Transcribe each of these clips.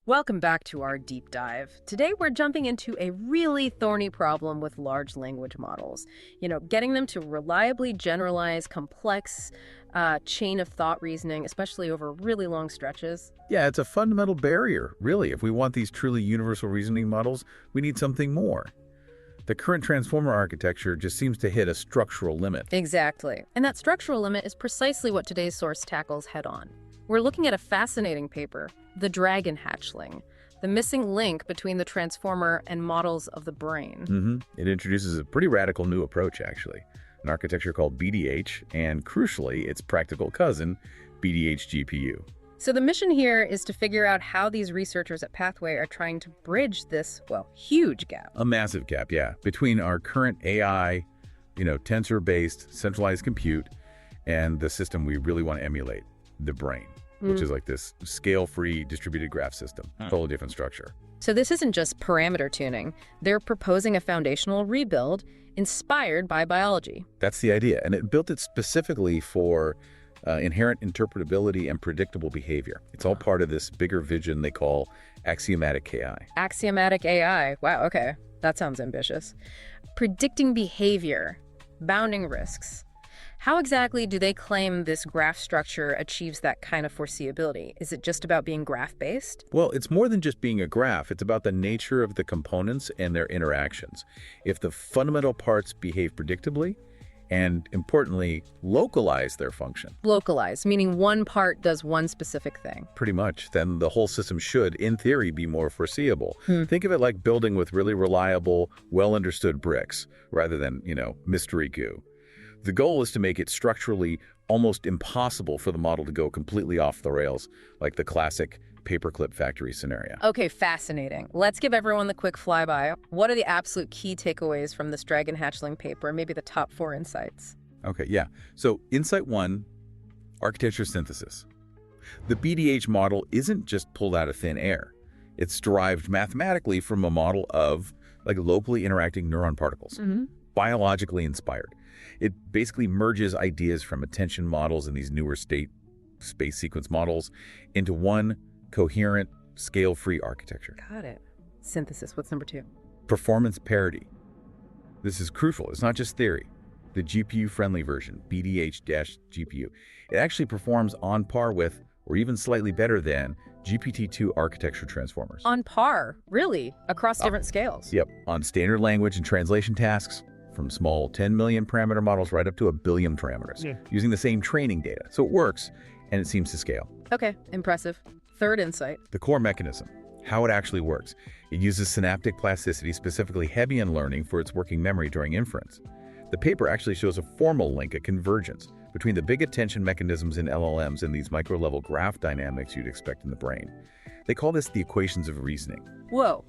Welcome back to our deep dive. Today we're jumping into a really thorny problem with large language models. Getting them to reliably generalize complex chain of thought reasoning, especially over really long stretches. Yeah, it's a fundamental barrier, really. If we want these truly universal reasoning models, we need something more. The current transformer architecture just seems to hit a structural limit. Exactly. And that structural limit is precisely what today's source tackles head-on. We're looking at a fascinating paper, the Dragon Hatchling, the missing link between the transformer and models of the brain. It introduces a pretty radical new approach, actually, an architecture called BDH, and crucially, its practical cousin, BDHGPU. So the mission here is to figure out how these researchers at Pathway are trying to bridge this, huge gap. A massive gap, yeah, between our current AI, tensor-based centralized compute and the system we really want to emulate, the brain, which is like this scale-free distributed graph system, totally different structure. So this isn't just parameter tuning. They're proposing a foundational rebuild inspired by biology. That's the idea, and it built it specifically for inherent interpretability and predictable behavior. It's all part of this bigger vision they call Axiomatic AI. Axiomatic AI. Wow, okay. That sounds ambitious. Predicting behavior, bounding risks. How exactly do they claim this graph structure achieves that kind of foreseeability? Is it just about being graph-based? Well, it's more than just being a graph. It's about the nature of the components and their interactions. If the fundamental parts behave predictably, and importantly, localize their function. Localize, meaning one part does one specific thing. Pretty much. Then the whole system should, in theory, be more foreseeable. Think of it like building with really reliable, well-understood bricks, rather than, mystery goo. The goal is to make it structurally almost impossible for the model to go completely off the rails, like the classic paperclip factory scenario. Okay, fascinating. Let's give everyone the quick flyby. What are the absolute key takeaways from this Dragon Hatchling paper? Maybe the top 4 insights. Okay, yeah. So insight 1, architecture synthesis. The BDH model isn't just pulled out of thin air. It's derived mathematically from a model of locally interacting neuron particles, biologically inspired. It basically merges ideas from attention models and these newer state space sequence models into one coherent, scale-free architecture. Got it. Synthesis. What's number 2? Performance parity. This is crucial. It's not just theory. The GPU-friendly version, BDH-GPU, it actually performs on par with, or even slightly better than, GPT-2 architecture transformers. On par? Really? Across different scales? Yep. On standard language and translation tasks, from small 10 million parameter models right up to 1 billion parameters, using the same training data. So it works, and it seems to scale. Okay, impressive. Third insight. The core mechanism, how it actually works. It uses synaptic plasticity, specifically Hebbian learning, for its working memory during inference. The paper actually shows a formal link, a convergence, between the big attention mechanisms in LLMs and these micro-level graph dynamics you'd expect in the brain. They call this the equations of reasoning. Whoa.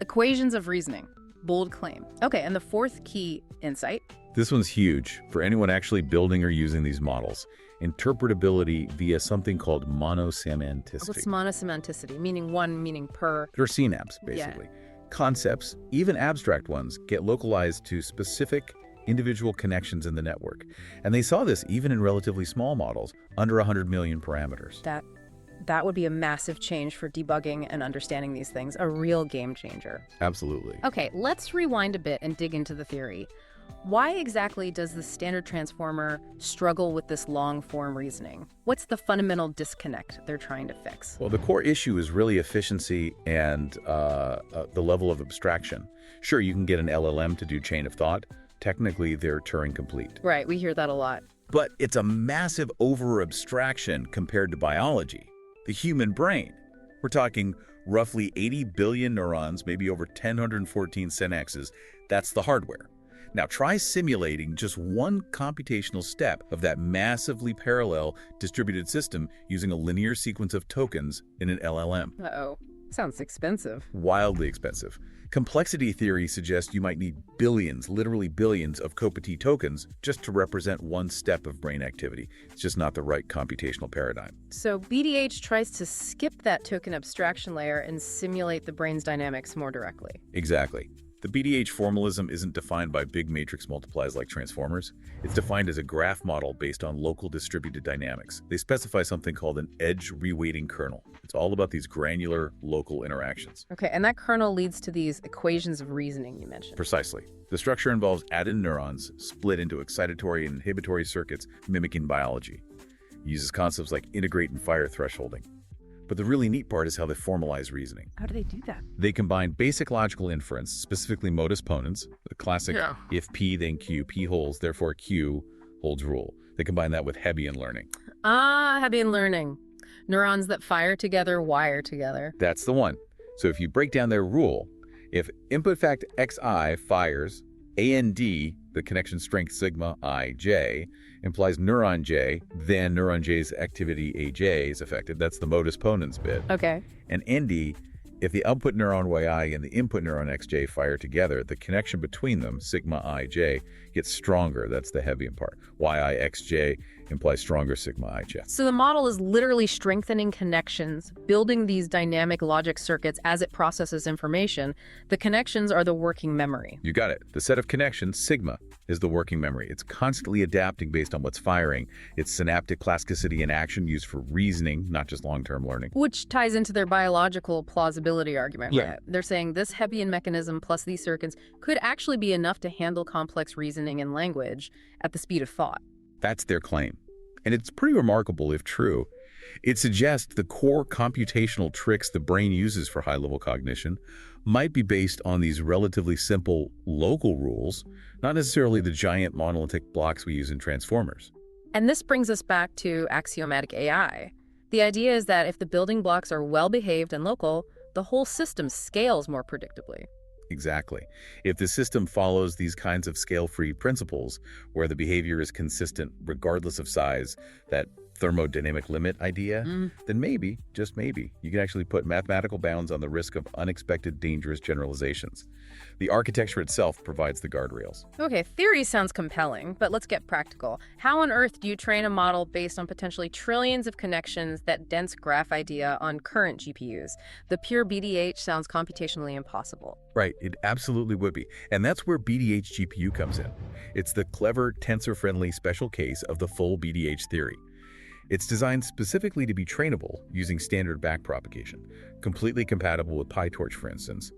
Equations of reasoning. Bold claim. Okay, and the fourth key insight? This one's huge for anyone actually building or using these models. Interpretability via something called monosimanticity. What's monosimanticity? Meaning per? They're synapses, basically. Yeah. Concepts, even abstract ones, get localized to specific individual connections in the network. And they saw this even in relatively small models, under 100 million parameters. That would be a massive change for debugging and understanding these things, a real game changer. Absolutely. Okay, let's rewind a bit and dig into the theory. Why exactly does the standard transformer struggle with this long-form reasoning? What's the fundamental disconnect they're trying to fix? Well, the core issue is really efficiency and the level of abstraction. Sure, you can get an LLM to do chain of thought. Technically, they're Turing complete. Right, we hear that a lot. But it's a massive over-abstraction compared to biology. The human brain. We're talking roughly 80 billion neurons, maybe over 1,014 synapses. That's the hardware. Now try simulating just one computational step of that massively parallel distributed system using a linear sequence of tokens in an LLM. Uh-oh. Sounds expensive. Wildly expensive. Complexity theory suggests you might need billions, literally billions, of Kopati tokens just to represent one step of brain activity. It's just not the right computational paradigm. So BDH tries to skip that token abstraction layer and simulate the brain's dynamics more directly. Exactly. The BDH formalism isn't defined by big matrix multiplies like transformers. It's defined as a graph model based on local distributed dynamics. They specify something called an edge reweighting kernel. It's all about these granular local interactions. Okay, and that kernel leads to these equations of reasoning you mentioned. Precisely. The structure involves added neurons split into excitatory and inhibitory circuits mimicking biology. It uses concepts like integrate and fire thresholding. But the really neat part is how they formalize reasoning. How do they do that? They combine basic logical inference, specifically modus ponens, the classic if P then Q, P holds, therefore Q holds rule. They combine that with Hebbian learning. Hebbian learning. Neurons that fire together, wire together. That's the one. So if you break down their rule, if input fact xi fires, AND, the connection strength sigma ij, implies neuron j, then neuron j's activity aj is affected. That's the modus ponens bit. Okay. And ND, if the output neuron yi and the input neuron xj fire together, the connection between them, sigma ij, gets stronger. That's the Hebbian part. Yi xj implies stronger sigma ij. So the model is literally strengthening connections, building these dynamic logic circuits as it processes information. The connections are the working memory. You got it. The set of connections, sigma, is the working memory. It's constantly adapting based on what's firing. It's synaptic plasticity in action used for reasoning, not just long-term learning. Which ties into their biological plausibility argument, Yeah. right? They're saying this Hebbian mechanism plus these circuits could actually be enough to handle complex reasoning and language at the speed of thought. That's their claim. And it's pretty remarkable if true. It suggests the core computational tricks the brain uses for high-level cognition might be based on these relatively simple local rules, not necessarily the giant monolithic blocks we use in transformers. And this brings us back to axiomatic AI. The idea is that if the building blocks are well-behaved and local, the whole system scales more predictably. Exactly. If the system follows these kinds of scale-free principles, where the behavior is consistent regardless of size, that thermodynamic limit idea, then maybe, just maybe, you can actually put mathematical bounds on the risk of unexpected dangerous generalizations. The architecture itself provides the guardrails. Okay, theory sounds compelling, but let's get practical. How on earth do you train a model based on potentially trillions of connections, that dense graph idea, on current GPUs? The pure BDH sounds computationally impossible. Right, it absolutely would be. And that's where BDHGPU comes in. It's the clever, tensor-friendly special case of the full BDH theory. It's designed specifically to be trainable using standard backpropagation, completely compatible with PyTorch, for instance.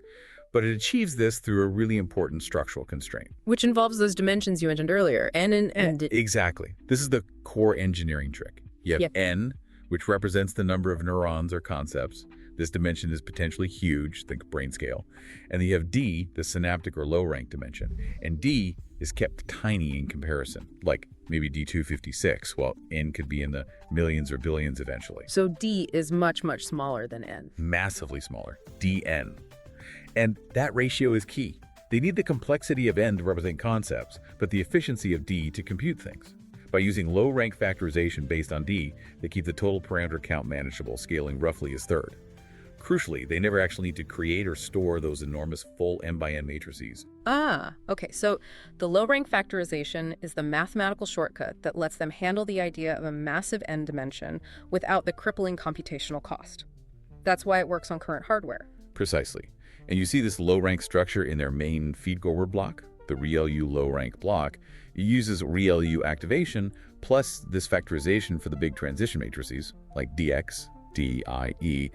But it achieves this through a really important structural constraint. Which involves those dimensions you mentioned earlier, n and n. Exactly. This is the core engineering trick. You have n, which represents the number of neurons or concepts. This dimension is potentially huge, think brain scale. And then you have d, the synaptic or low-rank dimension. And d is kept tiny in comparison, like maybe D256, while n could be in the millions or billions eventually. So d is much, much smaller than n. Massively smaller, dn. And that ratio is key. They need the complexity of n to represent concepts, but the efficiency of d to compute things. By using low-rank factorization based on d, they keep the total parameter count manageable, scaling roughly as third. Crucially, they never actually need to create or store those enormous full n by n matrices. Okay, so the low-rank factorization is the mathematical shortcut that lets them handle the idea of a massive n dimension without the crippling computational cost. That's why it works on current hardware. Precisely. And you see this low-rank structure in their main feed-forward block, the ReLU low-rank block. It uses ReLU activation plus this factorization for the big transition matrices, like dx, d, I, e.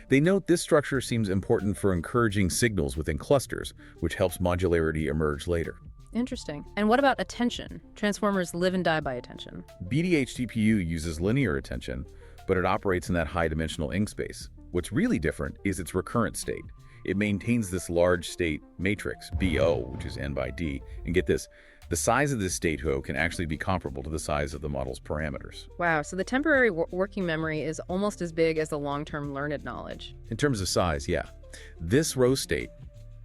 They note this structure seems important for encouraging signals within clusters, which helps modularity emerge later. Interesting. And what about attention? Transformers live and die by attention. BDHGPU uses linear attention, but it operates in that high-dimensional ink space. What's really different is its recurrent state. It maintains this large state matrix, BO, which is n by d. And get this, the size of this state HO can actually be comparable to the size of the model's parameters. Wow, so the temporary working memory is almost as big as the long-term learned knowledge. In terms of size, yeah. This row state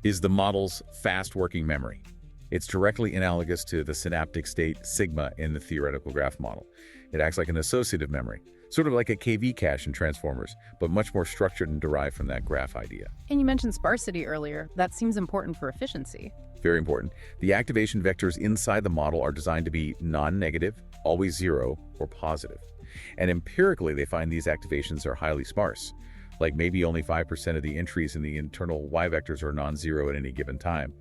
is the model's fast working memory. It's directly analogous to the synaptic state sigma in the theoretical graph model. It acts like an associative memory, sort of like a KV cache in transformers, but much more structured and derived from that graph idea. And you mentioned sparsity earlier. That seems important for efficiency. Very important. The activation vectors inside the model are designed to be non-negative, always zero, or positive. And empirically, they find these activations are highly sparse. Like maybe only 5% of the entries in the internal y vectors are non-zero at any given time.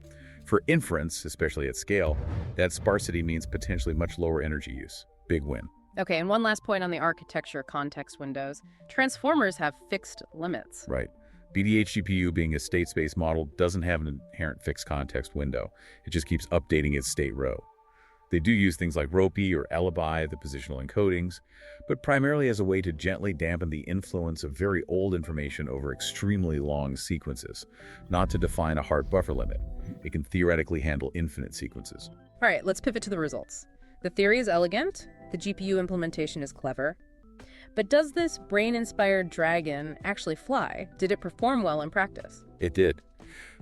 For inference, especially at scale, that sparsity means potentially much lower energy use. Big win. Okay, and one last point on the architecture context windows. Transformers have fixed limits. Right. BDHGPU, being a state space model, doesn't have an inherent fixed context window. It just keeps updating its state row. They do use things like ROPI or alibi, the positional encodings, but primarily as a way to gently dampen the influence of very old information over extremely long sequences, not to define a hard buffer limit. It can theoretically handle infinite sequences. All right, let's pivot to the results. The theory is elegant, the GPU implementation is clever. But does this brain-inspired dragon actually fly? Did it perform well in practice? It did.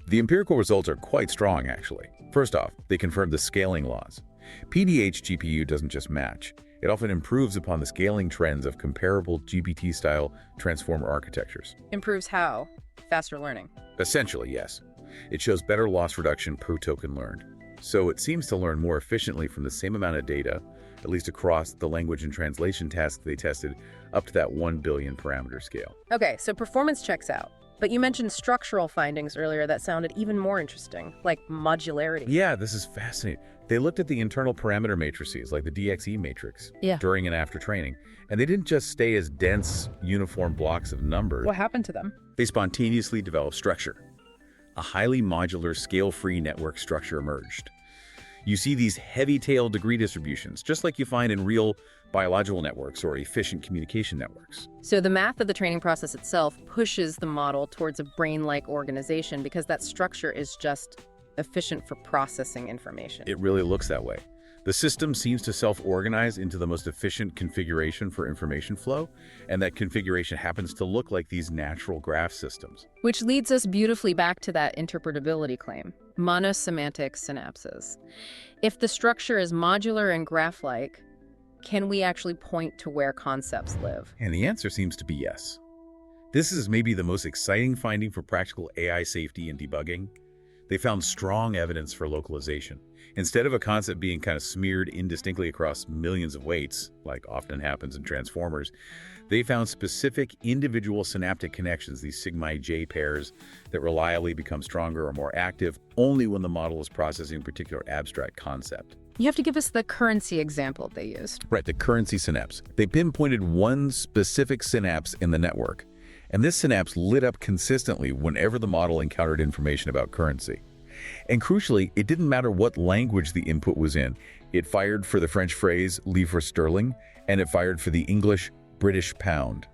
The empirical results are quite strong, actually. First off, they confirm the scaling laws. BDHGPU doesn't just match. It often improves upon the scaling trends of comparable GPT-style transformer architectures. Improves how? Faster learning. Essentially, yes. It shows better loss reduction per token learned. So it seems to learn more efficiently from the same amount of data, at least across the language and translation tasks they tested, up to that 1 billion parameter scale. Okay, so performance checks out. But you mentioned structural findings earlier that sounded even more interesting, like modularity. Yeah, this is fascinating. They looked at the internal parameter matrices, like the DXE matrix, during and after training, and they didn't just stay as dense, uniform blocks of numbers. What happened to them? They spontaneously developed structure. A highly modular, scale-free network structure emerged. You see these heavy-tailed degree distributions, just like you find in real biological networks or efficient communication networks. So the math of the training process itself pushes the model towards a brain-like organization because that structure is just efficient for processing information. It really looks that way. The system seems to self-organize into the most efficient configuration for information flow, and that configuration happens to look like these natural graph systems. Which leads us beautifully back to that interpretability claim, Monosimantic Synapses. If the structure is modular and graph-like, can we actually point to where concepts live? And the answer seems to be yes. This is maybe the most exciting finding for practical AI safety and debugging. They found strong evidence for localization. Instead of a concept being kind of smeared indistinctly across millions of weights, like often happens in transformers, they found specific individual synaptic connections, these sigma-j pairs, that reliably become stronger or more active only when the model is processing a particular abstract concept. You have to give us the currency example they used. Right, the currency synapse. They pinpointed one specific synapse in the network, and this synapse lit up consistently whenever the model encountered information about currency. And crucially, it didn't matter what language the input was in. It fired for the French phrase livre sterling, and it fired for the English British pound.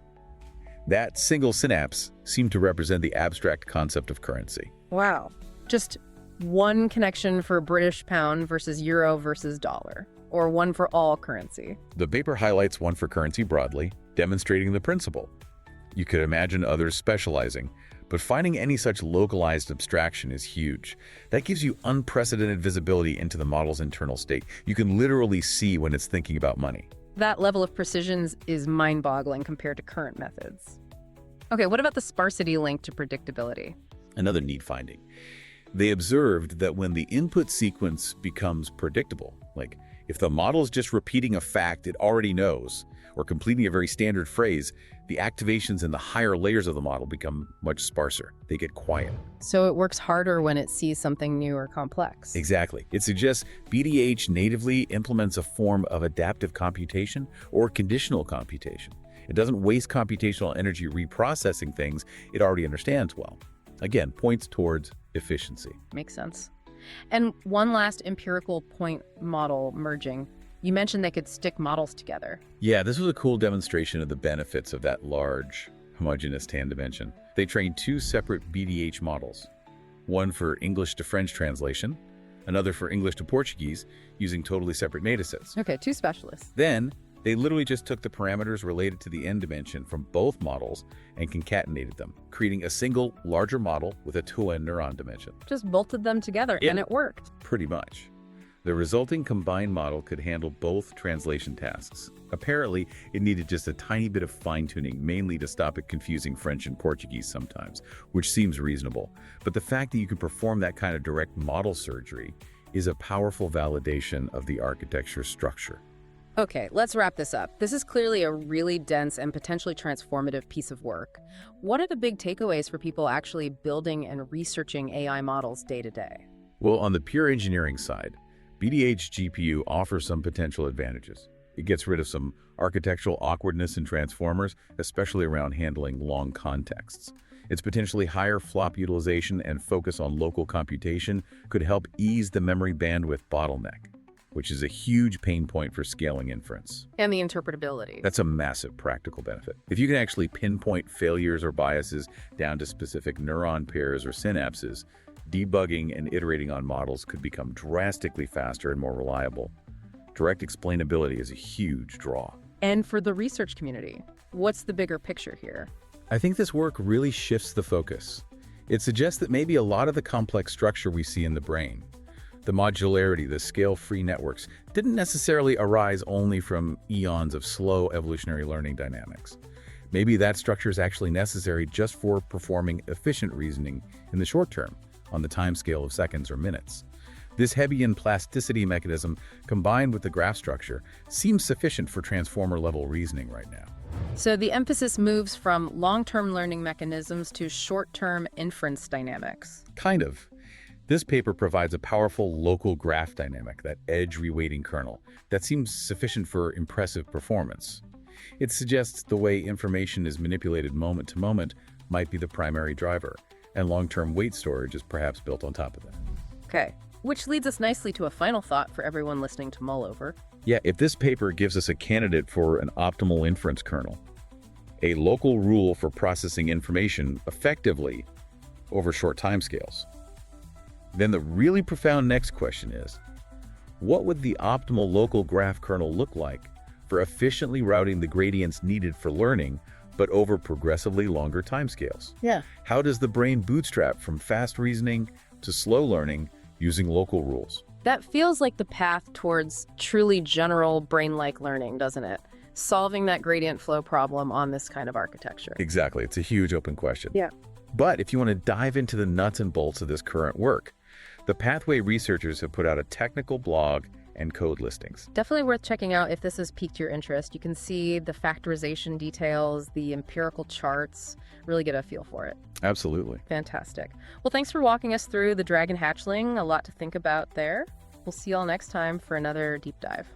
That single synapse seemed to represent the abstract concept of currency. Wow. Just one connection for British pound versus euro versus dollar, or one for all currency. The paper highlights one for currency broadly, demonstrating the principle. You could imagine others specializing, but finding any such localized abstraction is huge. That gives you unprecedented visibility into the model's internal state. You can literally see when it's thinking about money. That level of precision is mind-boggling compared to current methods. Okay, what about the sparsity link to predictability? Another neat finding. They observed that when the input sequence becomes predictable, like if the model is just repeating a fact it already knows, or completing a very standard phrase, the activations in the higher layers of the model become much sparser. They get quiet. So it works harder when it sees something new or complex. Exactly. It suggests BDH natively implements a form of adaptive computation or conditional computation. It doesn't waste computational energy reprocessing things it already understands well. Again, points towards efficiency. Makes sense. And one last empirical point model merging. You mentioned they could stick models together. Yeah, this was a cool demonstration of the benefits of that large, homogeneous tan dimension. They trained two separate BDH models, one for English to French translation, another for English to Portuguese, using totally separate metasets. Okay, two specialists. Then, they literally just took the parameters related to the end dimension from both models and concatenated them, creating a single, larger model with a two-end neuron dimension. Just bolted them together, and it worked. Pretty much. The resulting combined model could handle both translation tasks. Apparently, it needed just a tiny bit of fine-tuning, mainly to stop it confusing French and Portuguese sometimes, which seems reasonable. But the fact that you can perform that kind of direct model surgery is a powerful validation of the architecture structure. Okay, let's wrap this up. This is clearly a really dense and potentially transformative piece of work. What are the big takeaways for people actually building and researching AI models day to day? Well, on the pure engineering side, BDHGPU offers some potential advantages. It gets rid of some architectural awkwardness in transformers, especially around handling long contexts. Its potentially higher flop utilization and focus on local computation could help ease the memory bandwidth bottleneck, which is a huge pain point for scaling inference. And the interpretability. That's a massive practical benefit. If you can actually pinpoint failures or biases down to specific neuron pairs or synapses, debugging and iterating on models could become drastically faster and more reliable. Direct explainability is a huge draw. And for the research community, what's the bigger picture here? I think this work really shifts the focus. It suggests that maybe a lot of the complex structure we see in the brain, the modularity, the scale-free networks, didn't necessarily arise only from eons of slow evolutionary learning dynamics. Maybe that structure is actually necessary just for performing efficient reasoning in the short term, on the timescale of seconds or minutes. This Hebbian plasticity mechanism, combined with the graph structure, seems sufficient for transformer-level reasoning right now. So the emphasis moves from long-term learning mechanisms to short-term inference dynamics. Kind of. This paper provides a powerful local graph dynamic, that edge reweighting kernel, that seems sufficient for impressive performance. It suggests the way information is manipulated moment to moment might be the primary driver, and long-term weight storage is perhaps built on top of that. Okay, which leads us nicely to a final thought for everyone listening to mull over. Yeah, if this paper gives us a candidate for an optimal inference kernel, a local rule for processing information effectively over short timescales, then the really profound next question is, what would the optimal local graph kernel look like for efficiently routing the gradients needed for learning, but over progressively longer timescales? Yeah. How does the brain bootstrap from fast reasoning to slow learning using local rules? That feels like the path towards truly general brain-like learning, doesn't it? Solving that gradient flow problem on this kind of architecture. Exactly. It's a huge open question. Yeah. But if you want to dive into the nuts and bolts of this current work, the Pathway researchers have put out a technical blog and code listings. Definitely worth checking out if this has piqued your interest. You can see the factorization details, the empirical charts, really get a feel for it. Absolutely. Fantastic. Well, thanks for walking us through the Dragon Hatchling. A lot to think about there. We'll see you all next time for another deep dive.